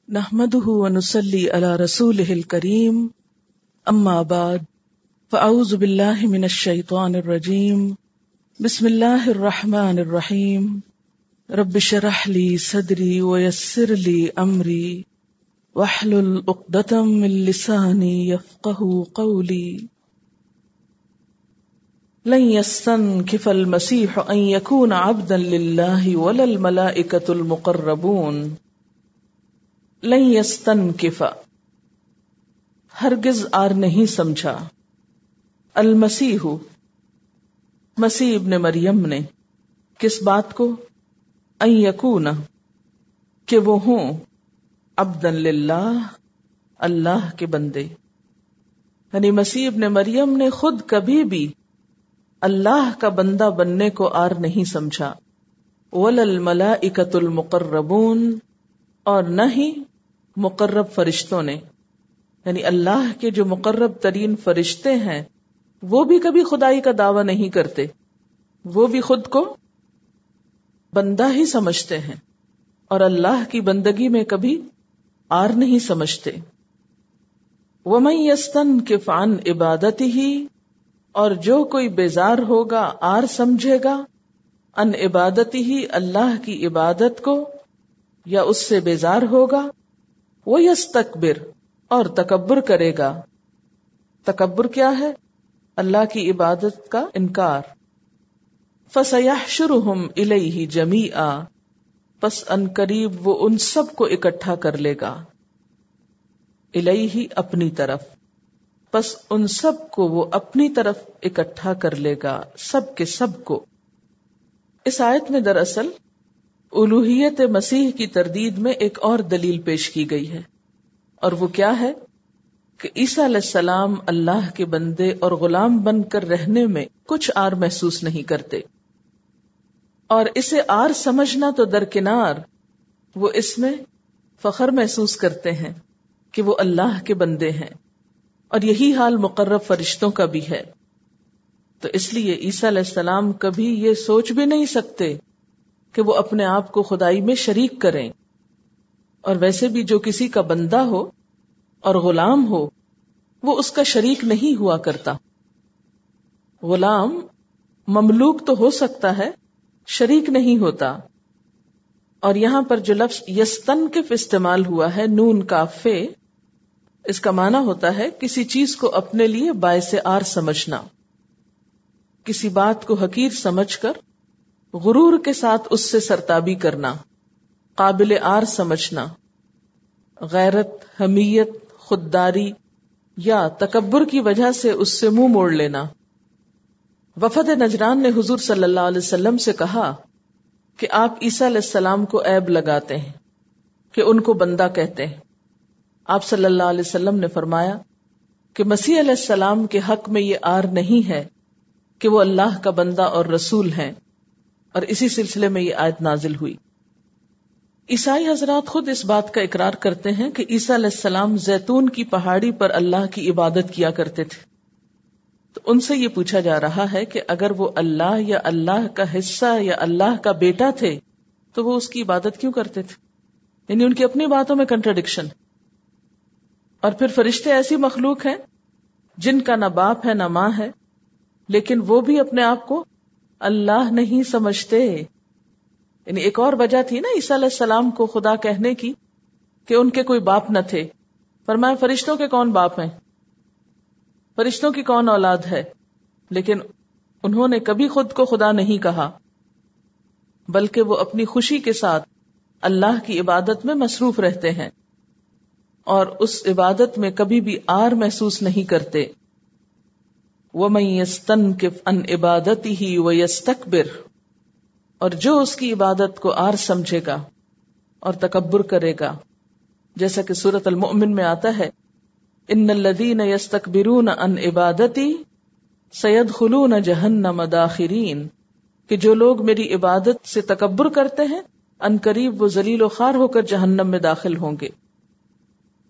نحمده ونصلي على رسوله الكريم اما بعد فاعوذ بالله من الشيطان الرجيم بسم الله الرحمن الرحيم رب اشرح لي صدري ويسر لي امري واحلل عقدة من لساني يفقهوا قولي لن يستنكف المسيح ان يكون عبدا لله ولا الملائكة المقربون لن يستنكف ہرگز آر نہیں سمجھا المسیح مسیح ابن مریم نے کس بات کو ان یکون کہ وہ ہوں عبدا للہ اللہ کے بندے، یعنی مسیح ابن مریم نے خود کبھی بھی اللہ کا بندہ بننے کو آر نہیں سمجھا، ولا الملائکۃ المقربون اور نہ ہی مقرب فرشتوں نے، یعنی اللہ کے جو مقرب ترین فرشتے ہیں وہ بھی کبھی خدائی کا دعویٰ نہیں کرتے، وہ بھی خود کو بندہ ہی سمجھتے ہیں اور اللہ کی بندگی میں کبھی آر نہیں سمجھتے۔ وَمَن يَسْتَنكِفْ عَنْ عِبَادَتِهِ اور جو کوئی بیزار ہوگا، آر سمجھے گا، عن عبادتہ اللہ کی عبادت کو، یا اس سے بیزار ہوگا، وَيَسْتَكْبِرْ اور تکبر کرے گا۔ تکبر کیا ہے؟ اللہ کی عبادت کا انکار۔ فَسَيَحْشُرُهُمْ إِلَيْهِ جَمِيعًا پس ان قریب وہ ان سب کو اکٹھا کر لے گا، الیہ اپنی طرف، پس ان سب کو وہ اپنی طرف اکٹھا کر لے گا، سب کے سب کو۔ اس آیت میں دراصل الوہیت مسیح کی تردید میں ایک اور دلیل پیش کی گئی ہے، اور وہ کیا ہے کہ عیسیٰ علیہ السلام اللہ کے بندے اور غلام بن کر رہنے میں کچھ آر محسوس نہیں کرتے، اور اسے آر سمجھنا تو درکنار، وہ اس میں فخر محسوس کرتے ہیں کہ وہ اللہ کے بندے ہیں، اور یہی حال مقرب فرشتوں کا بھی ہے۔ تو اس لیے عیسیٰ علیہ السلام کبھی یہ سوچ بھی نہیں سکتے کہ وہ اپنے آپ کو خدائی میں شریک کریں، اور ویسے بھی جو کسی کا بندہ ہو اور غلام ہو وہ اس کا شریک نہیں ہوا کرتا۔ غلام مملوک تو ہو سکتا ہے، شریک نہیں ہوتا۔ اور یہاں پر جو لفظ یستنکف استعمال ہوا ہے، نون کاف فے، اس کا معنی ہوتا ہے کسی چیز کو اپنے لیے باعث آر سمجھنا، کسی بات کو حقیر سمجھ کر غرور کے ساتھ اس سے سرتابی کرنا، قابل آر سمجھنا، غیرت، حمیت، خودداری یا تکبر کی وجہ سے اس سے منہ موڑ لینا۔ وفد نجران نے حضور صلی اللہ علیہ وسلم سے کہا کہ آپ عیسیٰ علیہ السلام کو عیب لگاتے ہیں کہ ان کو بندہ کہتے ہیں۔ آپ صلی اللہ علیہ وسلم نے فرمایا کہ مسیح علیہ السلام کے حق میں یہ آر نہیں ہے کہ وہ اللہ کا بندہ اور رسول ہیں، اور اسی سلسلے میں یہ آیت نازل ہوئی۔ عیسائی حضرات خود اس بات کا اقرار کرتے ہیں کہ عیسیٰ علیہ السلام زیتون کی پہاڑی پر اللہ کی عبادت کیا کرتے تھے۔ تو ان سے یہ پوچھا جا رہا ہے کہ اگر وہ اللہ یا اللہ کا حصہ یا اللہ کا بیٹا تھے تو وہ اس کی عبادت کیوں کرتے تھے؟ یعنی ان کی اپنی باتوں میں کنٹراڈکشن۔ اور پھر فرشتے ایسی مخلوق ہیں جن کا نہ باپ ہے نہ ماں ہے، لیکن وہ بھی اپنے آپ کو اللہ نہیں سمجھتے۔ یعنی ایک اور وجہ تھی نا عیسیٰ علیہ السلام کو خدا کہنے کی کہ ان کے کوئی باپ نہ تھے۔ فرمایا فرشتوں کے کون باپ ہیں، فرشتوں کی کون اولاد ہے؟ لیکن انہوں نے کبھی خود کو خدا نہیں کہا، بلکہ وہ اپنی خوشی کے ساتھ اللہ کی عبادت میں مصروف رہتے ہیں اور اس عبادت میں کبھی بھی آر محسوس نہیں کرتے۔ وَمَن يَسْتَنكِفْ عَنْ عِبَادَتِهِ وَيَسْتَكْبِرْ اور جو اس کی عبادت کو آر سمجھے گا اور تکبر کرے گا، جیسا کہ سورۃ المؤمن میں آتا ہے، ان الذین یستکبرون عن عبادتی سیدخلون جہنم داخرین، کہ جو لوگ میری عبادت سے تکبر کرتے ہیں ان قریب وہ ذلیل و خوار ہو کر جہنم میں داخل ہوں گے۔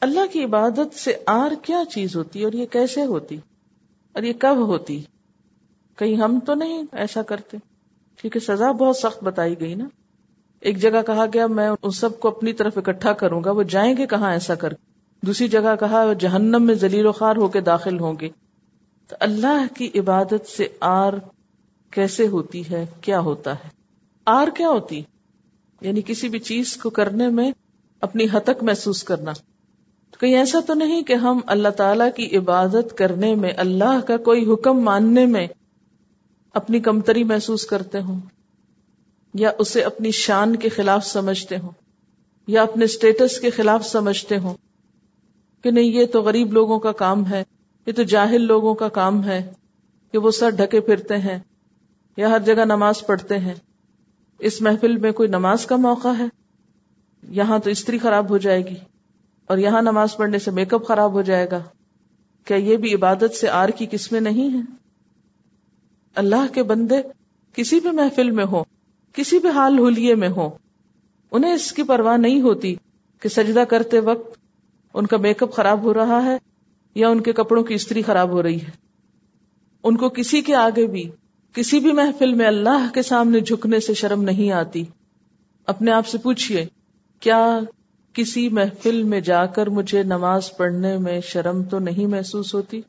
اللہ کی عبادت سے آر کیا چیز ہوتی ہے اور یہ کیسے ہوتی اور یہ کب ہوتی؟ کہیں ہم تو نہیں ایسا کرتے، کیونکہ سزا بہت سخت بتائی گئی نا۔ ایک جگہ کہا گیا میں ان سب کو اپنی طرف اکٹھا کروں گا، وہ جائیں گے کہاں ایسا کر کے. دوسری جگہ کہا جہنم میں ذلیل و خوار ہو کے داخل ہوں گے. تو اللہ کی عبادت سے آر کیسے ہوتی ہے، کیا ہوتا ہے؟ آر کیا ہوتی؟ یعنی کسی بھی چیز کو کرنے میں اپنی ہتک محسوس کرنا. تو کہیں ایسا تو نہیں کہ ہم اللہ تعالی کی عبادت کرنے میں، اللہ کا کوئی حکم ماننے میں اپنی کمتری محسوس کرتے ہوں، یا اسے اپنی شان کے خلاف سمجھتے ہوں، یا اپنے سٹیٹس کے خلاف سمجھتے ہوں کہ نہیں یہ تو غریب لوگوں کا کام ہے، یہ تو جاہل لوگوں کا کام ہے کہ وہ سر ڈھکے پھرتے ہیں یا ہر جگہ نماز پڑھتے ہیں. اس محفل میں کوئی نماز کا موقع ہے، یہاں تو استری خراب ہو جائے گی، اور یہاں نماز پڑھنے سے میک اپ خراب ہو جائے گا. کیا یہ بھی عبادت سے آر کی قسمیں نہیں ہیں؟ اللہ کے بندے کسی بھی محفل میں ہو، کسی بھی حال حلیے میں ہو، انہیں اس کی پرواہ نہیں ہوتی کہ سجدہ کرتے وقت ان کا میک اپ خراب ہو رہا ہے یا ان کے کپڑوں کی استری خراب ہو رہی ہے. ان کو کسی کے آگے بھی، کسی بھی محفل میں اللہ کے سامنے جھکنے سے شرم نہیں آتی. اپنے آپ سے پوچھئے، کیا کسی محفل میں جا کر مجھے نماز پڑھنے میں شرم تو نہیں محسوس ہوتی؟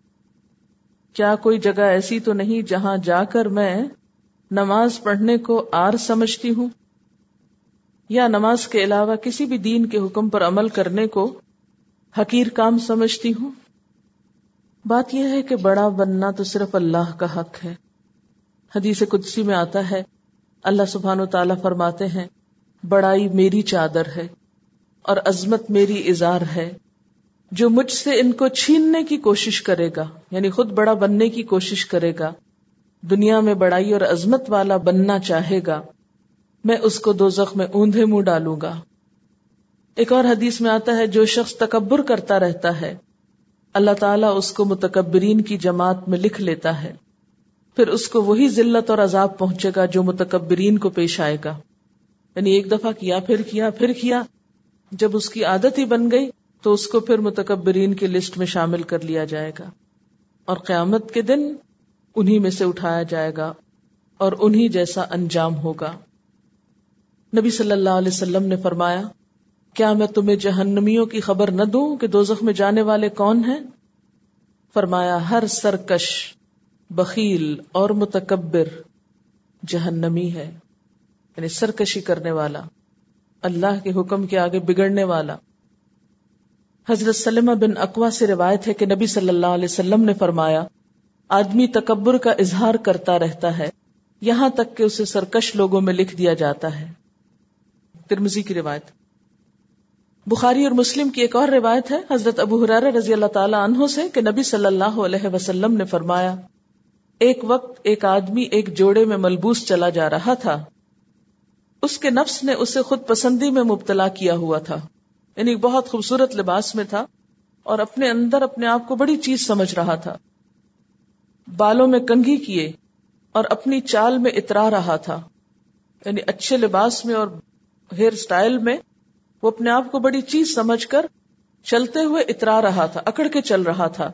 کیا کوئی جگہ ایسی تو نہیں جہاں جا کر میں نماز پڑھنے کو آر سمجھتی ہوں، یا نماز کے علاوہ کسی بھی دین کے حکم پر عمل کرنے کو حقیر کام سمجھتی ہوں؟ بات یہ ہے کہ بڑا بننا تو صرف اللہ کا حق ہے. حدیث قدسی میں آتا ہے، اللہ سبحانہ وتعالی فرماتے ہیں، بڑائی میری چادر ہے اور عظمت میری ازار ہے. جو مجھ سے ان کو چھیننے کی کوشش کرے گا، یعنی خود بڑا بننے کی کوشش کرے گا، دنیا میں بڑائی اور عظمت والا بننا چاہے گا، میں اس کو دوزخ میں اوندھے منہ ڈالوں گا. ایک اور حدیث میں آتا ہے، جو شخص تکبر کرتا رہتا ہے اللہ تعالیٰ اس کو متکبرین کی جماعت میں لکھ لیتا ہے، پھر اس کو وہی ذلت اور عذاب پہنچے گا جو متکبرین کو پیش آئے گا. یعنی ایک دفعہ کیا پھر کیا، جب اس کی عادت ہی بن گئی تو اس کو پھر متکبرین کی لسٹ میں شامل کر لیا جائے گا، اور قیامت کے دن انہی میں سے اٹھایا جائے گا اور انہی جیسا انجام ہوگا. نبی صلی اللہ علیہ وسلم نے فرمایا، کیا میں تمہیں جہنمیوں کی خبر نہ دوں کہ دوزخ میں جانے والے کون ہیں؟ فرمایا، ہر سرکش، بخیل اور متکبر جہنمی ہے. یعنی سرکشی کرنے والا، اللہ کے حکم کے آگے بگڑنے والا. حضرت سلمہ بن اقویٰ سے روایت ہے کہ نبی صلی اللہ علیہ وسلم نے فرمایا، آدمی تکبر کا اظہار کرتا رہتا ہے یہاں تک کہ اسے سرکش لوگوں میں لکھ دیا جاتا ہے. ترمذی کی روایت. بخاری اور مسلم کی ایک اور روایت ہے حضرت ابو ہریرہ رضی اللہ تعالی عنہ سے کہ نبی صلی اللہ علیہ وسلم نے فرمایا، ایک وقت ایک آدمی ایک جوڑے میں ملبوس چلا جا رہا تھا، اس کے نفس نے اسے خود پسندی میں مبتلا کیا ہوا تھا. یعنی بہت خوبصورت لباس میں تھا اور اپنے اندر اپنے آپ کو بڑی چیز سمجھ رہا تھا. بالوں میں کنگھی کیے اور اپنی چال میں اترا رہا تھا. یعنی اچھے لباس میں اور ہیئر سٹائل میں وہ اپنے آپ کو بڑی چیز سمجھ کر چلتے ہوئے اترا رہا تھا، اکڑ کے چل رہا تھا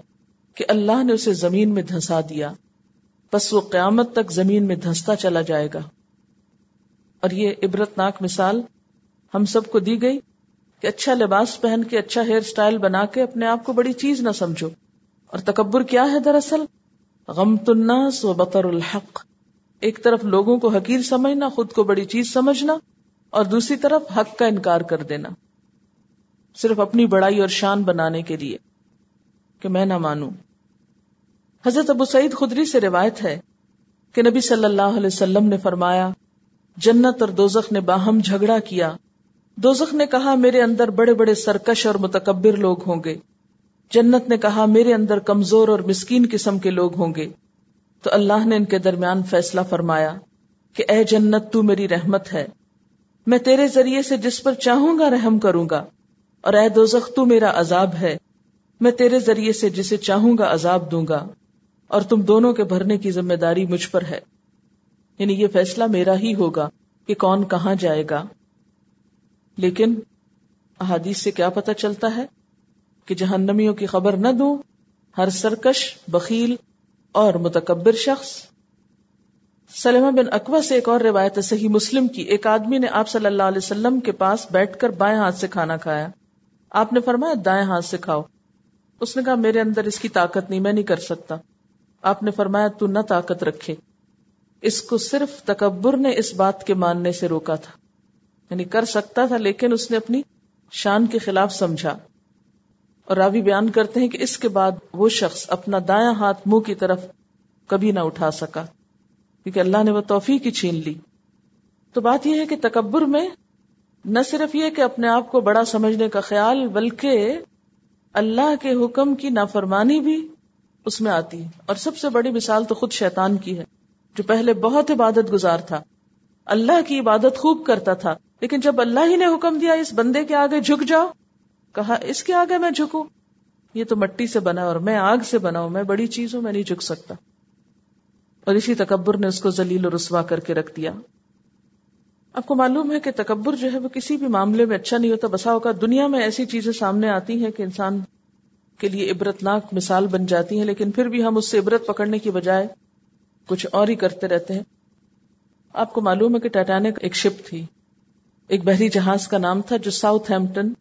کہ اللہ نے اسے زمین میں دھنسا دیا، پس وہ قیامت تک زمین میں دھنستا چلا جائے گا. اور یہ عبرتناک مثال ہم سب کو دی گئی کہ اچھا لباس پہن کے، اچھا ہیئر سٹائل بنا کے اپنے آپ کو بڑی چیز نہ سمجھو. اور تکبر کیا ہے دراصل؟ غمط الناس و بطر الحق. ایک طرف لوگوں کو حقیر سمجھنا، خود کو بڑی چیز سمجھنا، اور دوسری طرف حق کا انکار کر دینا، صرف اپنی بڑائی اور شان بنانے کے لیے کہ میں نہ مانوں. حضرت ابو سعید خدری سے روایت ہے کہ نبی صلی اللہ علیہ وسلم نے فرمایا، جنت اور دوزخ نے باہم جھگڑا کیا. دوزخ نے کہا، میرے اندر بڑے بڑے سرکش اور متکبر لوگ ہوں گے. جنت نے کہا، میرے اندر کمزور اور مسکین قسم کے لوگ ہوں گے. تو اللہ نے ان کے درمیان فیصلہ فرمایا کہ اے جنت، تو میری رحمت ہے، میں تیرے ذریعے سے جس پر چاہوں گا رحم کروں گا، اور اے دوزخ، تو میرا عذاب ہے، میں تیرے ذریعے سے جسے چاہوں گا عذاب دوں گا، اور تم دونوں کے بھرنے کی ذمہ داری مجھ پر ہے. یعنی یہ فیصلہ میرا ہی ہوگا کہ کون کہاں جائے گا. لیکن احادیث سے کیا پتہ چلتا ہے کہ جہنمیوں کی خبر نہ دوں ہر سرکش، بخیل اور متکبر شخص. سلمہ بن اکوع سے ایک اور روایت ہے صحیح مسلم کی، ایک آدمی نے آپ صلی اللہ علیہ وسلم کے پاس بیٹھ کر بائیں ہاتھ سے کھانا کھایا. آپ نے فرمایا دائیں ہاتھ سے کھاؤ. اس نے کہا میرے اندر اس کی طاقت نہیں، میں نہیں کر سکتا. آپ نے فرمایا تو نہ طاقت رکھے. اس کو صرف تکبر نے اس بات کے ماننے سے روکا تھا، یعنی کر سکتا تھا لیکن اس نے اپنی شان کے خلاف سمجھا. اور راوی بیان کرتے ہیں کہ اس کے بعد وہ شخص اپنا دایاں ہاتھ منہ کی طرف کبھی نہ اٹھا سکا، کیونکہ اللہ نے وہ توفیق ہی چھین لی. تو بات یہ ہے کہ تکبر میں نہ صرف یہ کہ اپنے آپ کو بڑا سمجھنے کا خیال، بلکہ اللہ کے حکم کی نافرمانی بھی اس میں آتی ہے. اور سب سے بڑی مثال تو خود شیطان کی ہے، جو پہلے بہت عبادت گزار تھا، اللہ کی عبادت خوب کرتا تھا، لیکن جب اللہ ہی نے حکم دیا اس بندے کے آگے جھک جاؤ، کہا اس کے آگے میں جھکوں، یہ تو مٹی سے بنا اور میں آگ سے بنا ہوں، میں بڑی چیز ہوں، میں نہیں جھک سکتا. اور اسی تکبر نے اس کو ذلیل و رسوا کر کے رکھ دیا. آپ کو معلوم ہے کہ تکبر جو ہے وہ کسی بھی معاملے میں اچھا نہیں ہوتا. بسا اوقات دنیا میں ایسی چیزیں سامنے آتی ہیں کہ انسان کے لیے عبرتناک مثال بن جاتی ہیں، لیکن پھر بھی ہم اس سے عبرت پکڑنے کی بجائے کچھ اور ہی کرتے رہتے ہیں. آپ کو معلوم ہے کہ ٹائٹینک ایک شپ تھی، ایک بحری جہاز کا نام تھا، جو ساؤتھ ہیمپٹن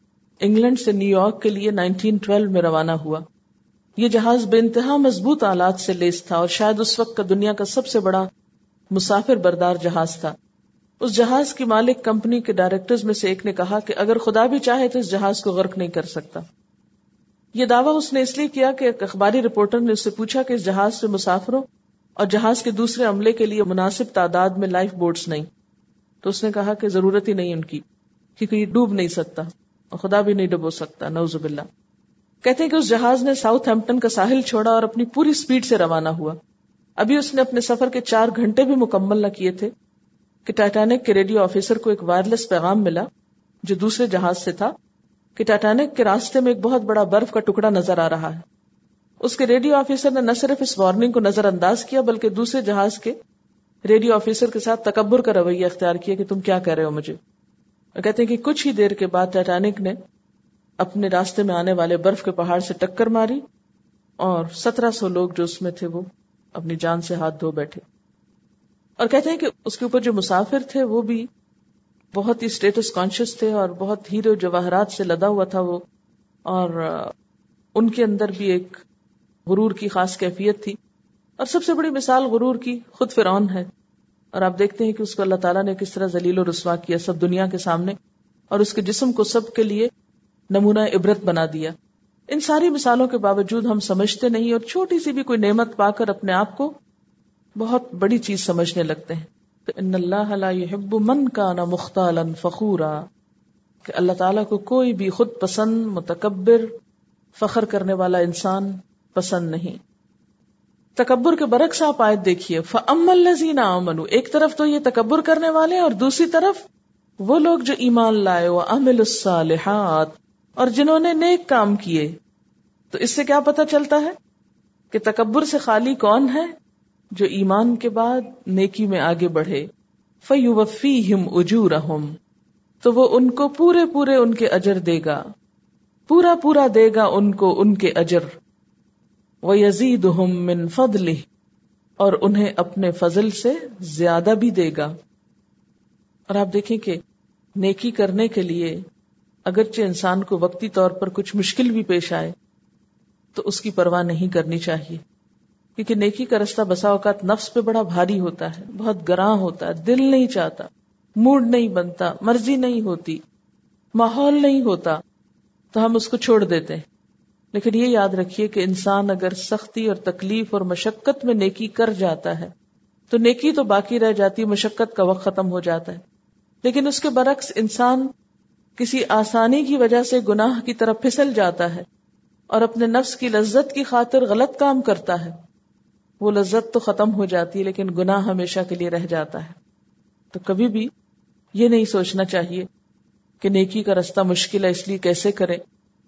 انگلینڈ سے نیو یارک کے لیے 1912 میں روانہ ہوا. یہ جہاز بے انتہا مضبوط آلات سے لیس تھا اور شاید اس وقت کا دنیا کا سب سے بڑا مسافر بردار جہاز تھا. اس جہاز کی مالک کمپنی کے ڈائریکٹرز میں سے ایک نے کہا کہ اگر خدا بھی چاہے تو اس جہاز کو غرق نہیں کر سکتا. یہ دعویٰ اس نے اس لیے کیا کہ ایک اخباری رپورٹر نے اس سے پوچھا کہ اس جہاز سے مسافروں اور جہاز کے دوسرے عملے کے لیے مناسب تعداد میں لائف بوٹس نہیں. تو اس نے کہا کہ ضرورت ہی نہیں ان کی، کیونکہ یہ ڈوب نہیں سکتا اور خدا بھی نہیں ڈبو سکتا، نعوذ باللہ. کہتے ہیں کہ اس جہاز نے ساؤتھ ہیمپٹن کا ساحل چھوڑا اور اپنی پوری سپیڈ سے روانہ ہوا. ابھی اس نے اپنے سفر کے 4 گھنٹے بھی مکمل نہ کیے تھے کہ ٹائٹینک کے ریڈیو آفیسر کو ایک وائرلیس پیغام ملا جو دوسرے جہاز سے تھا کہ ٹائٹینک کے راستے میں ایک بہت بڑا برف کا ٹکڑا نظر آ رہا ہے. اس کے ریڈیو آفیسر نے نہ صرف اس وارننگ کو نظر انداز کیا بلکہ دوسرے جہاز کے ریڈیو آفیسر کے ساتھ تکبر کا رویہ اختیار کیا کہ تم کیا کہہ رہے ہو مجھے. کہتے ہیں کہ کچھ ہی دیر کے بعد ٹائٹینک نے اپنے راستے میں آنے والے برف کے پہاڑ سے ٹکر ماری اور 1700 لوگ جو اس میں تھے وہ اپنی جان سے ہاتھ دھو بیٹھے. اور کہتے ہیں کہ اس کے اوپر جو مسافر تھے وہ بھی بہت ہی اسٹیٹس کانشیس تھے اور بہت ہیرے جواہرات سے لدا ہوا تھا وہ، اور ان کے اندر بھی ایک غرور کی خاص کیفیت تھی. اور سب سے بڑی مثال غرور کی خود فرعون ہے. اور آپ دیکھتے ہیں کہ اس کو اللہ تعالیٰ نے کس طرح ذلیل و رسوا کیا سب دنیا کے سامنے، اور اس کے جسم کو سب کے لیے نمونہ عبرت بنا دیا. ان ساری مثالوں کے باوجود ہم سمجھتے نہیں اور چھوٹی سی بھی کوئی نعمت پا کر اپنے آپ کو بہت بڑی چیز سمجھنے لگتے ہیں. تو ان اللہ لا يحب من کان مختالا فخورا، کہ اللہ تعالیٰ کو کوئی بھی خود پسند، متکبر، فخر کرنے والا انسان پسند نہیں. تکبر کے برعکس آپ آیت دیکھیے، فَأَمَّا الَّذِينَ آمَنُوا، ایک طرف تو یہ تکبر کرنے والے اور دوسری طرف وہ لوگ جو ایمان لائے، وَعَمِلُوا الصَّالِحَاتِ، اور جنہوں نے نیک کام کیے. تو اس سے کیا پتہ چلتا ہے کہ تکبر سے خالی کون ہے؟ جو ایمان کے بعد نیکی میں آگے بڑھے. فَيُوَفِّيهِمْ أُجُورَهُمْ، تو وہ ان کو پورے پورے ان کے اجر دے گا، پورا پورا دے گا ان کو ان کے اجر. وَيَزِيدُهُمْ مِنْ فَضْلِهِ، اور انہیں اپنے فضل سے زیادہ بھی دے گا. اور آپ دیکھیں کہ نیکی کرنے کے لیے اگرچہ انسان کو وقتی طور پر کچھ مشکل بھی پیش آئے تو اس کی پرواہ نہیں کرنی چاہیے، کیونکہ نیکی کا رستہ بسا اوقات نفس پہ بڑا بھاری ہوتا ہے، بہت گراں ہوتا ہے، دل نہیں چاہتا، موڈ نہیں بنتا، مرضی نہیں ہوتی، ماحول نہیں ہوتا، تو ہم اس کو چھوڑ دیتے ہیں. لیکن یہ یاد رکھیے کہ انسان اگر سختی اور تکلیف اور مشقت میں نیکی کر جاتا ہے تو نیکی تو باقی رہ جاتی ہے، مشقت کا وقت ختم ہو جاتا ہے. لیکن اس کے برعکس انسان کسی آسانی کی وجہ سے گناہ کی طرف پھسل جاتا ہے اور اپنے نفس کی لذت کی خاطر غلط کام کرتا ہے، وہ لذت تو ختم ہو جاتی ہے لیکن گناہ ہمیشہ کے لیے رہ جاتا ہے. تو کبھی بھی یہ نہیں سوچنا چاہیے کہ نیکی کا رستہ مشکل ہے اس لیے کیسے کریں،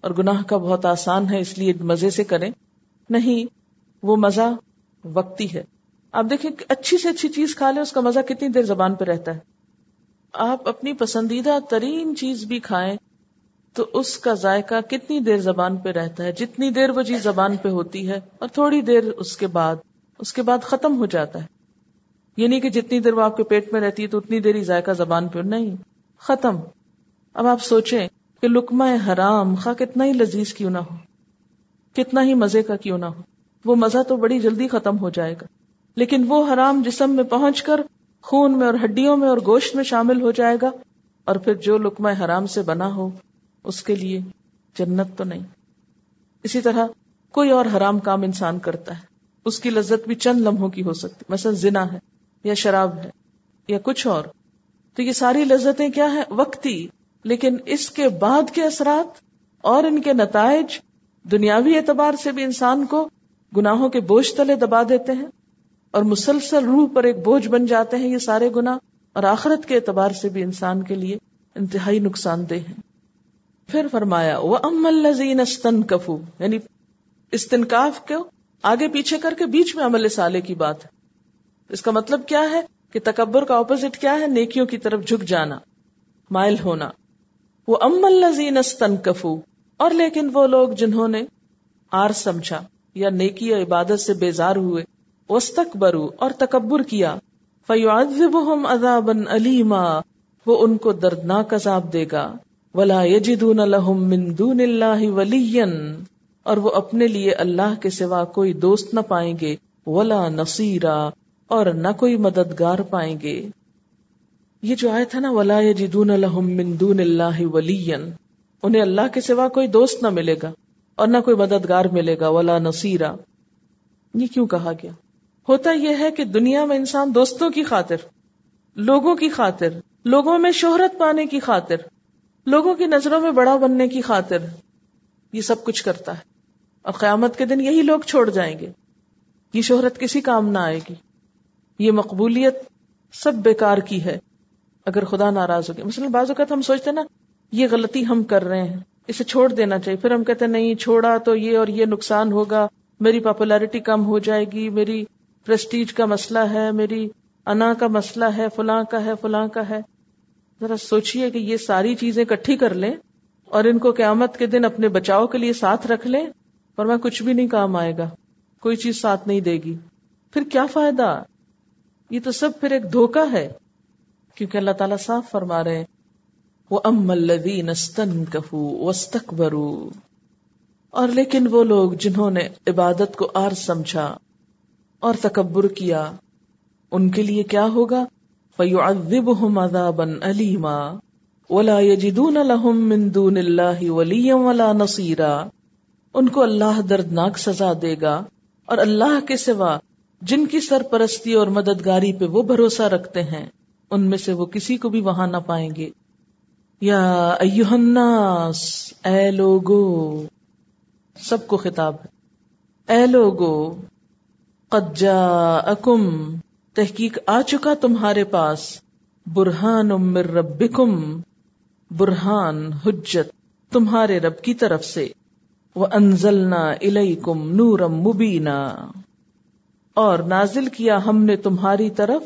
اور گناہ کا بہت آسان ہے اس لیے مزے سے کریں. نہیں، وہ مزہ وقتی ہے. آپ دیکھیں کہ اچھی سے اچھی چیز کھا لیں، اس کا مزہ کتنی دیر زبان پہ رہتا ہے. آپ اپنی پسندیدہ ترین چیز بھی کھائیں تو اس کا ذائقہ کتنی دیر زبان پہ رہتا ہے، جتنی دیر وہ چیز زبان پہ ہوتی ہے، اور تھوڑی دیر اس کے بعد ختم ہو جاتا ہے. یہ نہیں کہ جتنی دیر وہ آپ کے پیٹ میں رہتی ہے تو اتنی دیر ہی ذائقہ زبان پہ، نہیں، ختم۔ اب آپ سوچیں کہ لقمہ حرام خواہ کتنا ہی لذیذ کیوں نہ ہو، کتنا ہی مزے کا کیوں نہ ہو، وہ مزہ تو بڑی جلدی ختم ہو جائے گا، لیکن وہ حرام جسم میں پہنچ کر خون میں اور ہڈیوں میں اور گوشت میں شامل ہو جائے گا، اور پھر جو لقمہ حرام سے بنا ہو اس کے لیے جنت تو نہیں۔ اسی طرح کوئی اور حرام کام انسان کرتا ہے، اس کی لذت بھی چند لمحوں کی ہو سکتی، مثلا زنا ہے یا شراب ہے یا کچھ اور، تو یہ ساری لذتیں کیا ہیں؟ وقتی، لیکن اس کے بعد کے اثرات اور ان کے نتائج دنیاوی اعتبار سے بھی انسان کو گناہوں کے بوجھ تلے دبا دیتے ہیں اور مسلسل روح پر ایک بوجھ بن جاتے ہیں یہ سارے گناہ، اور آخرت کے اعتبار سے بھی انسان کے لیے انتہائی نقصان دہ ہیں۔ پھر فرمایا وَأَمَّا الَّذِينَ اسْتَنكَفُوا، یعنی استنکاف کو آگے پیچھے کر کے بیچ میں عمل صالح کی بات ہے۔ اس کا مطلب کیا ہے کہ تکبر کا اپوزٹ کیا ہے؟ نیکیوں کی طرف جھک جانا، مائل ہونا۔ وَأَمَّا الَّذِينَ اسْتَنكَفُوا، اور لیکن وہ لوگ جنہوں نے آر سمجھا یا نیکی اور عبادت سے بیزار ہوئے، وَاسْتَكْبَرُوا، اور تکبر کیا، فَيُعَذِّبُهُمْ عَذَابًا أَلِيمًا، وہ ان کو دردناک عذاب دے گا، وَلَا يَجِدُونَ لَهُم مِّن دُونِ اللَّهِ وَلِيًّا، اور وہ اپنے لیے اللہ کے سوا کوئی دوست نہ پائیں گے، وَلَا نَصِيرًا، اور نہ کوئی مددگار پائیں گے۔ یہ جو آیت ہے نا وَلَا يَجِدُونَ لَهُم مِّن دُونِ اللَّهِ وَلِيًّا، انہیں اللہ کے سوا کوئی دوست نہ ملے گا اور نہ کوئی مددگار ملے گا، وَلَا نَصِيرًا۔ یہ کیوں کہا گیا؟ ہوتا یہ ہے کہ دنیا میں انسان دوستوں کی خاطر، لوگوں کی خاطر، لوگوں میں شہرت پانے کی خاطر، لوگوں کی نظروں میں بڑا بننے کی خاطر یہ سب کچھ کرتا ہے، اور قیامت کے دن یہی لوگ چھوڑ جائیں گے، یہ شہرت کسی کام نہ آئے گی، یہ مقبولیت سب بیکار کی ہے اگر خدا ناراض ہو گیا۔ مثلا بعض اوقات ہم سوچتے ہیں نا یہ غلطی ہم کر رہے ہیں، اسے چھوڑ دینا چاہیے، پھر ہم کہتے ہیں نہیں چھوڑا تو یہ اور یہ نقصان ہوگا، میری پاپولیرٹی کم ہو جائے گی، میری پریسٹیج کا مسئلہ ہے، میری انا کا مسئلہ ہے، فلاں کا ہے، فلاں کا ہے۔ ذرا سوچئے کہ یہ ساری چیزیں اکٹھی کر لیں اور ان کو قیامت کے دن اپنے بچاؤ کے لیے ساتھ رکھ لیں، فرمایا کچھ بھی نہیں کام آئے گا، کوئی چیز ساتھ نہیں دے گی، پھر کیا فائدہ؟ یہ تو سب پھر ایک دھوکہ ہے، کیونکہ اللہ تعالیٰ صاف فرما رہے ہیں وَأَمَّا الَّذِينَ اسْتَنكَفُوا وَاسْتَكْبَرُوا، اور لیکن وہ لوگ جنہوں نے عبادت کو آر سمجھا اور تکبر کیا، ان کے لیے کیا ہوگا؟ فَيُعَذِّبُهُمْ عَذَابًا أَلِيمًا وَلَا يَجِدُونَ لَهُم مِّن دُونِ اللَّهِ وَلِيًّا وَلَا نَصِيرًا، ان کو اللہ دردناک سزا دے گا، اور اللہ کے سوا جن کی سرپرستی اور مددگاری پہ وہ بھروسہ رکھتے ہیں ان میں سے وہ کسی کو بھی وہاں نہ پائیں گے۔ یا ایھا الناس، اے لوگو، سب کو خطاب ہے، اے لوگو، قد جاءکم، تحقیق آ چکا تمہارے پاس، برہان من ربکم، برہان حجت تمہارے رب کی طرف سے، وانزلنا الیکم نورا مبینا، اور نازل کیا ہم نے تمہاری طرف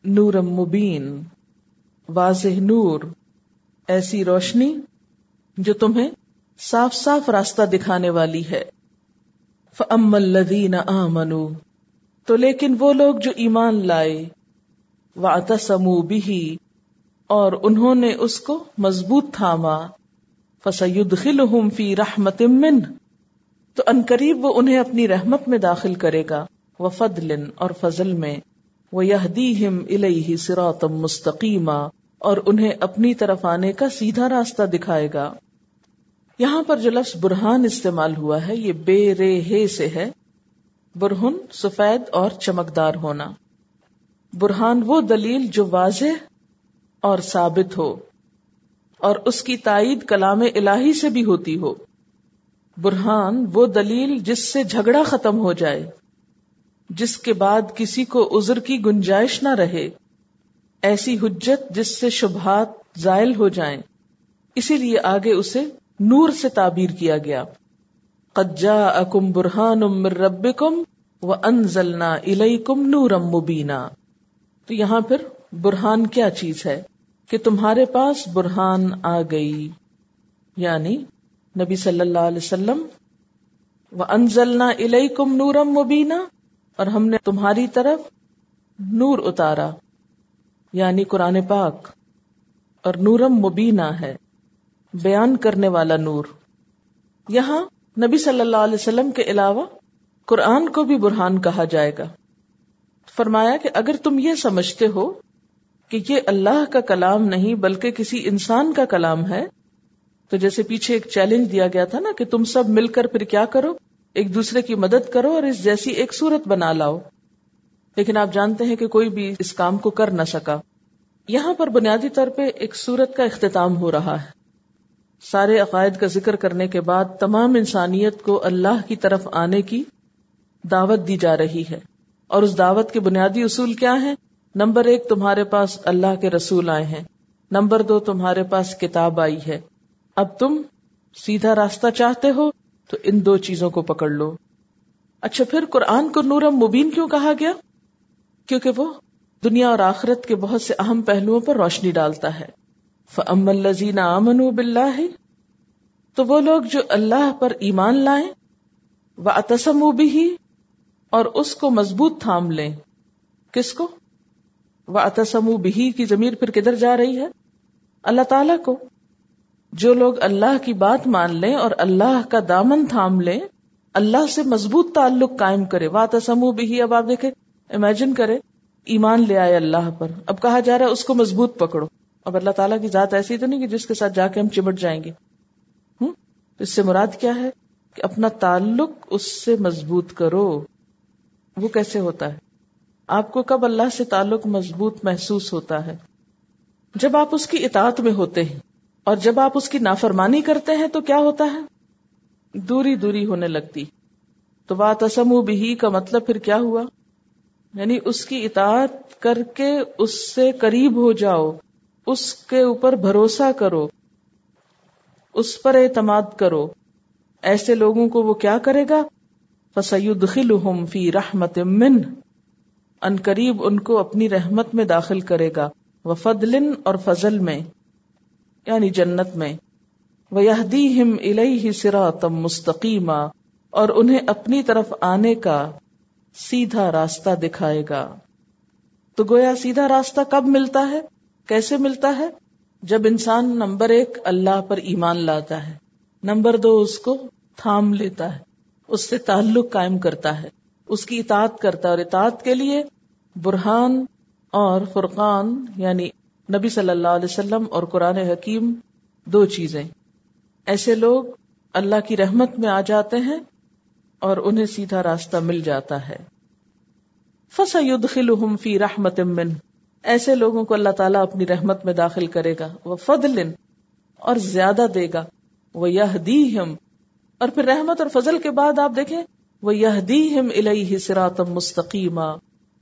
نور مبین، واضح نور، ایسی روشنی جو تمہیں صاف صاف راستہ دکھانے والی ہے۔ فَأَمَّا الَّذِينَ آمَنُوا، تو لیکن وہ لوگ جو ایمان لائے، وَاعْتَصَمُوا بِهِ، اور انہوں نے اس کو مضبوط تھاما، فَسَيُدْخِلُهُمْ فِي رَحْمَةٍ مِّنْهُ، تو عنقریب وہ انہیں اپنی رحمت میں داخل کرے گا، وَفَضْلٍ، اور فضل میں، وَيَهْدِيهِمْ إِلَيْهِ صِرَاطًا مُسْتَقِيمًا، اور انہیں اپنی طرف آنے کا سیدھا راستہ دکھائے گا۔ یہاں پر جو لفظ برہان استعمال ہوا ہے یہ بے رے ہے سے ہے، برہن سفید اور چمکدار ہونا، برہان وہ دلیل جو واضح اور ثابت ہو اور اس کی تائید کلام الہی سے بھی ہوتی ہو، برہان وہ دلیل جس سے جھگڑا ختم ہو جائے، جس کے بعد کسی کو عذر کی گنجائش نہ رہے، ایسی حجت جس سے شبہات زائل ہو جائیں، اسی لیے آگے اسے نور سے تعبیر کیا گیا، قد جاءکم برہان من ربکم وانزلنا الیکم نورا مبینا۔ تو یہاں پھر برہان کیا چیز ہے کہ تمہارے پاس برہان آ گئی، یعنی نبی صلی اللہ علیہ وسلم، وانزلنا الیکم نورا مبینا، اور ہم نے تمہاری طرف نور اتارا، یعنی قرآن پاک، اور نورم مبینہ ہے، بیان کرنے والا نور۔ یہاں نبی صلی اللہ علیہ وسلم کے علاوہ قرآن کو بھی برہان کہا جائے گا۔ فرمایا کہ اگر تم یہ سمجھتے ہو کہ یہ اللہ کا کلام نہیں بلکہ کسی انسان کا کلام ہے، تو جیسے پیچھے ایک چیلنج دیا گیا تھا نا کہ تم سب مل کر پھر کیا کرو، ایک دوسرے کی مدد کرو اور اس جیسی ایک صورت بنا لاؤ، لیکن آپ جانتے ہیں کہ کوئی بھی اس کام کو کر نہ سکا۔ یہاں پر بنیادی طور پہ ایک صورت کا اختتام ہو رہا ہے۔ سارے عقائد کا ذکر کرنے کے بعد تمام انسانیت کو اللہ کی طرف آنے کی دعوت دی جا رہی ہے، اور اس دعوت کے بنیادی اصول کیا ہیں؟ نمبر 1، تمہارے پاس اللہ کے رسول آئے ہیں۔ نمبر 2، تمہارے پاس کتاب آئی ہے۔ اب تم سیدھا راستہ چاہتے ہو تو ان 2 چیزوں کو پکڑ لو۔ اچھا، پھر قرآن کو نورم مبین کیوں کہا گیا؟ کیونکہ وہ دنیا اور آخرت کے بہت سے اہم پہلوؤں پر روشنی ڈالتا ہے۔ فَأَمَّا الَّذِينَ آمَنُوا بِاللَّهِ، تو وہ لوگ جو اللہ پر ایمان لائیں، وَاعْتَصَمُوا بِهِ، اور اس کو مضبوط تھام لیں۔ کس کو؟ وَاعْتَصَمُوا بِهِ کی ضمیر پھر کدھر جا رہی ہے؟ اللہ تعالیٰ کو۔ جو لوگ اللہ کی بات مان لیں اور اللہ کا دامن تھام لیں، اللہ سے مضبوط تعلق قائم کرے۔ وَاعْتَصَمُوا بِهِ، اب آپ دیکھیں، امیجن کرے ایمان لے آئے اللہ پر، اب کہا جا رہا ہے اس کو مضبوط پکڑو۔ اب اللہ تعالیٰ کی ذات ایسی تو نہیں کہ جس کے ساتھ جا کے ہم چمٹ جائیں گے۔ اس سے مراد کیا ہے کہ اپنا تعلق اس سے مضبوط کرو۔ وہ کیسے ہوتا ہے؟ آپ کو کب اللہ سے تعلق مضبوط محسوس ہوتا ہے؟ جب آپ اس کی اطاعت میں ہوتے ہیں، اور جب آپ اس کی نافرمانی کرتے ہیں تو کیا ہوتا ہے؟ دوری دوری ہونے لگتی۔ تو وَاعْتَصَمُوا بِهِ کا مطلب پھر کیا ہوا؟ یعنی اس کی اطاعت کر کے اس سے قریب ہو جاؤ، اس کے اوپر بھروسہ کرو، اس پر اعتماد کرو۔ ایسے لوگوں کو وہ کیا کرے گا؟ فَسَيُدْخِلُهُمْ فِي رَحْمَةٍ مِّنْهُ، ان قریب ان کو اپنی رحمت میں داخل کرے گا، وَفَضْلٍ، اور فضل میں، یعنی جنت میں، وَيَهْدِيهِمْ إِلَيْهِ صِرَاطًا مُسْتَقِيمًا، اور انہیں اپنی طرف آنے کا سیدھا راستہ دکھائے گا۔ تو گویا سیدھا راستہ کب ملتا ہے، کیسے ملتا ہے؟ جب انسان نمبر 1 اللہ پر ایمان لاتا ہے، نمبر 2 اس کو تھام لیتا ہے، اس سے تعلق قائم کرتا ہے، اس کی اطاعت کرتا ہے، اور اطاعت کے لیے برہان اور فرقان یعنی نبی صلی اللہ علیہ وسلم اور قرآن حکیم 2 چیزیں۔ ایسے لوگ اللہ کی رحمت میں آ جاتے ہیں اور انہیں سیدھا راستہ مل جاتا ہے۔ فَسَيُدْخِلُهُمْ فِي رَحْمَةٍ مِّنْهُ، ایسے لوگوں کو اللہ تعالیٰ اپنی رحمت میں داخل کرے گا، وَفَضْلٍ، اور زیادہ دے گا، وَيَهْدِيهِمْ، اور پھر رحمت اور فضل کے بعد آپ دیکھیں وَيَهْدِيهِمْ إِلَيْهِ صِرَاطًا مُسْتَقِيمًا،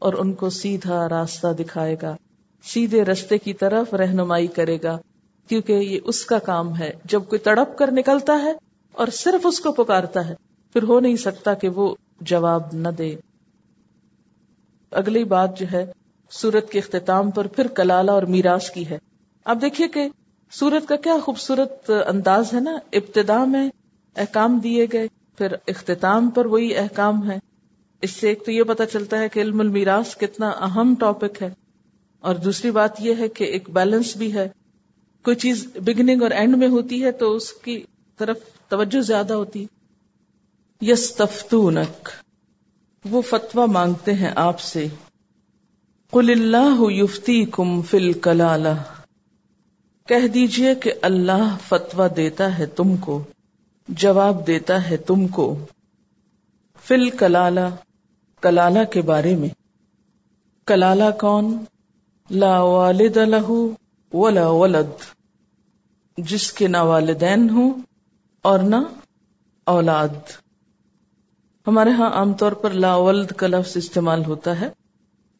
اور ان کو سیدھا راستہ دکھائے گا، سیدھے رستے کی طرف رہنمائی کرے گا، کیونکہ یہ اس کا کام ہے۔ جب کوئی تڑپ کر نکلتا ہے اور صرف اس کو پکارتا ہے، پھر ہو نہیں سکتا کہ وہ جواب نہ دے۔ اگلی بات جو ہے سورت کے اختتام پر پھر کلالہ اور میراث کی ہے۔ اب دیکھیے کہ سورت کا کیا خوبصورت انداز ہے نا، ابتدا میں احکام دیے گئے، پھر اختتام پر وہی احکام ہے۔ اس سے ایک تو یہ پتہ چلتا ہے کہ علم المیراث کتنا اہم ٹاپک ہے، اور دوسری بات یہ ہے کہ ایک بیلنس بھی ہے۔ کوئی چیز بگننگ اور اینڈ میں ہوتی ہے تو اس کی طرف توجہ زیادہ ہوتی۔ یستفتونک، وہ فتویٰ مانگتے ہیں آپ سے، قل اللہ یفتیکم فی الکلالہ، کہہ دیجئے کہ اللہ فتویٰ دیتا ہے تم کو، جواب دیتا ہے تم کو، فی الکلالہ، کلالہ کے بارے میں۔ کلالہ کون؟ لا والد لہ ولا ولد، جس کے نہ والدین ہوں اور نہ اولاد۔ ہمارے ہاں عام طور پر لا ولد کا لفظ استعمال ہوتا ہے،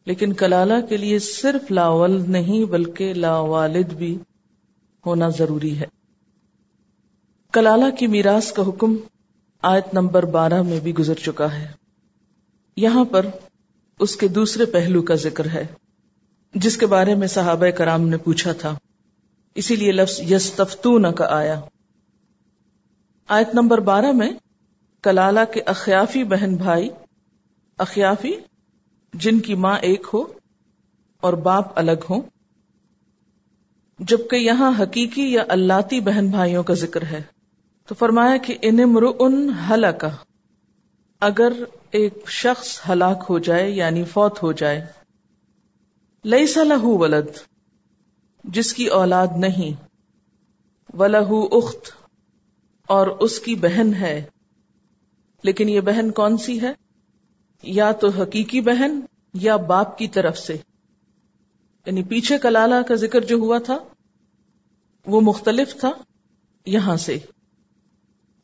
لیکن کلالہ کے لیے صرف لا ولد نہیں بلکہ لا والد بھی ہونا ضروری ہے۔ کلالہ کی میراث کا حکم آیت نمبر 12 میں بھی گزر چکا ہے۔ یہاں پر اس کے دوسرے پہلو کا ذکر ہے جس کے بارے میں صحابہ کرام نے پوچھا تھا، اسی لیے لفظ یستفتون کا آیا۔ آیت نمبر 12 میں کلالہ کے اخیافی بہن بھائی، اخیافی جن کی ماں ایک ہو، اور باپ الگ ہوں، جبکہ یہاں حقیقی یا اللاتی بہن بھائیوں کا ذکر ہے. تو فرمایا کہ ان امرؤ ہلک، اگر ایک شخص ہلاک ہو جائے یعنی فوت ہو جائے، لیس لہ ولد، جس کی اولاد نہیں، ولہ اخت، اور اس کی بہن ہے. لیکن یہ بہن کون سی ہے؟ یا تو حقیقی بہن یا باپ کی طرف سے. یعنی پیچھے کلالہ کا ذکر جو ہوا تھا وہ مختلف تھا، یہاں سے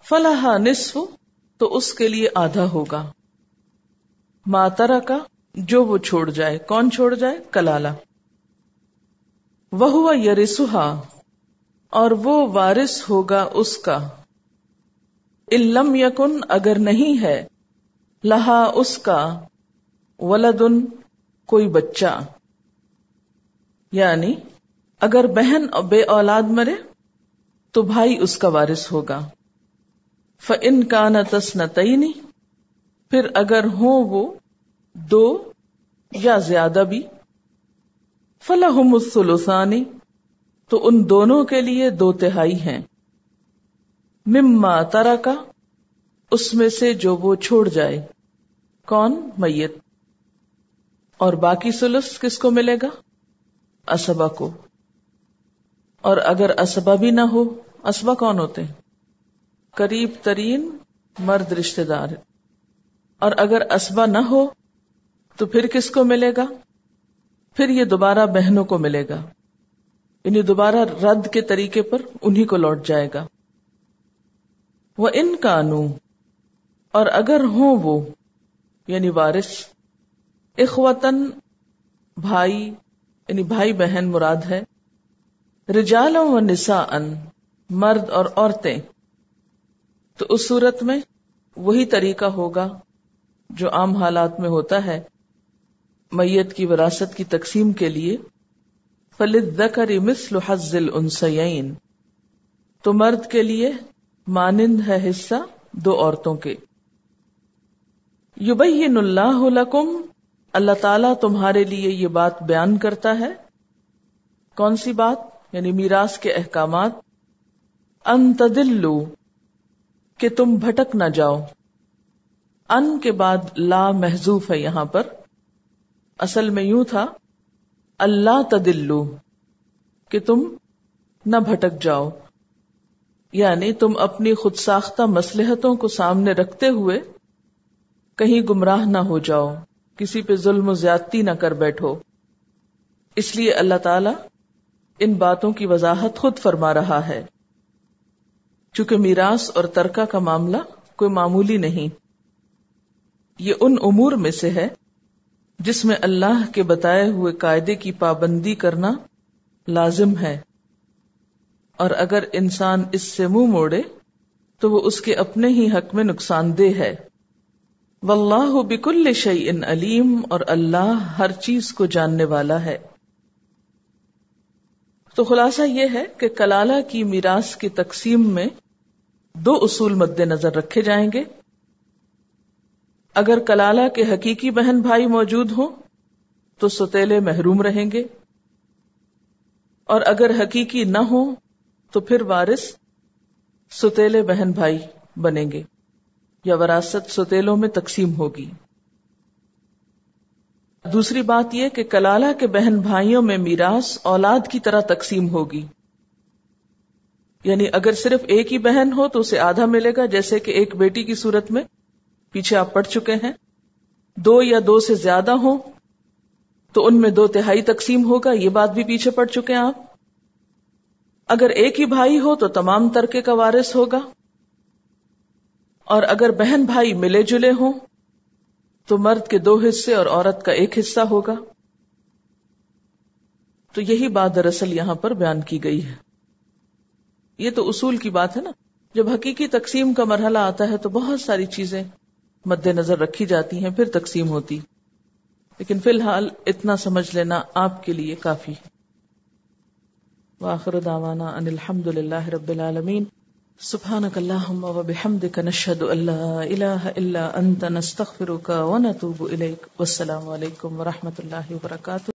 فلہا نصف، تو اس کے لیے آدھا ہوگا، ما ترکا، جو وہ چھوڑ جائے. کون چھوڑ جائے؟ کلالہ. وہو یرثھا، اور وہ وارث ہوگا اس کا، ان لم یکن، اگر نہیں ہے، لہا، اس کا، ولدن، کوئی بچہ. یعنی اگر بہن بے اولاد مرے تو بھائی اس کا وارث ہوگا. فَإِنْ كَانَتْ اثْنَتَيْنِ، پھر اگر ہوں وہ دو یا زیادہ بھی، فَلَهُمُ الثُّلُثَانِ، تو ان دونوں کے لیے 2/3 ہیں، مما ترکا، اس میں سے جو وہ چھوڑ جائے. کون؟ میت. اور باقی ثلث کس کو ملے گا؟ اسبا کو. اور اگر اسبا بھی نہ ہو، اسبا کون ہوتے ہیں؟ قریب ترین مرد رشتہ دار. اور اگر اسبا نہ ہو تو پھر کس کو ملے گا؟ پھر یہ دوبارہ بہنوں کو ملے گا، یعنی دوبارہ رد کے طریقے پر انہی کو لوٹ جائے گا. وَإِن كَانُوا، اور اگر ہوں وہ یعنی وارث، اخوتن، بھائی، یعنی بھائی بہن مراد ہے، رجالا و نساء، مرد اور عورتیں، تو اس صورت میں وہی طریقہ ہوگا جو عام حالات میں ہوتا ہے میت کی وراثت کی تقسیم کے لیے. فَلِلذَّكَرِ مِثْلُ حَظِّ الْأُنثَيَيْنِ، تو مرد کے لیے مانند ہے حصہ 2 عورتوں کے. یبین اللہ لکم، اللہ تعالیٰ تمہارے لیے یہ بات بیان کرتا ہے. کون سی بات؟ یعنی میراث کے احکامات. ان تدلوا، کہ تم بھٹک نہ جاؤ. ان کے بعد لا محذوف ہے یہاں پر، اصل میں یوں تھا اللہ تدلوا، کہ تم نہ بھٹک جاؤ، یعنی تم اپنی خود ساختہ مصلحتوں کو سامنے رکھتے ہوئے کہیں گمراہ نہ ہو جاؤ، کسی پہ ظلم و زیادتی نہ کر بیٹھو. اس لیے اللہ تعالی ان باتوں کی وضاحت خود فرما رہا ہے، چونکہ میراث اور ترکہ کا معاملہ کوئی معمولی نہیں. یہ ان امور میں سے ہے جس میں اللہ کے بتائے ہوئے قاعدے کی پابندی کرنا لازم ہے، اور اگر انسان اس سے منہ موڑے تو وہ اس کے اپنے ہی حق میں نقصان دہ ہے. واللہ بکل شیء علیم، اور اللہ ہر چیز کو جاننے والا ہے. تو خلاصہ یہ ہے کہ کلالہ کی میراث کی تقسیم میں 2 اصول مد نظر رکھے جائیں گے. اگر کلالہ کے حقیقی بہن بھائی موجود ہوں تو سوتیلے محروم رہیں گے، اور اگر حقیقی نہ ہوں تو پھر وارث سوتیلے بہن بھائی بنیں گے، یا وراثت سوتیلوں میں تقسیم ہوگی. دوسری بات یہ کہ کلالہ کے بہن بھائیوں میں میراث اولاد کی طرح تقسیم ہوگی. یعنی اگر صرف ایک ہی بہن ہو تو اسے آدھا ملے گا، جیسے کہ ایک بیٹی کی صورت میں پیچھے آپ پڑھ چکے ہیں. 2 یا 2 سے زیادہ ہوں تو ان میں 2/3 تقسیم ہوگا، یہ بات بھی پیچھے پڑھ چکے ہیں آپ. اگر ایک ہی بھائی ہو تو تمام ترکے کا وارث ہوگا، اور اگر بہن بھائی ملے جلے ہوں تو مرد کے 2 حصے اور عورت کا 1 حصہ ہوگا. تو یہی بات دراصل یہاں پر بیان کی گئی ہے. یہ تو اصول کی بات ہے نا. جب حقیقی تقسیم کا مرحلہ آتا ہے تو بہت ساری چیزیں مد نظر رکھی جاتی ہیں، پھر تقسیم ہوتی. لیکن فی الحال اتنا سمجھ لینا آپ کے لیے کافی. وآخر دعوانا ان الحمد للہ رب العالمین. سبحانک اللہم وبحمدک، نشہد ان لا الہ الا انت، نستغفرک ونتوب الیک. والسلام علیکم ورحمۃ اللہ وبرکاتہ.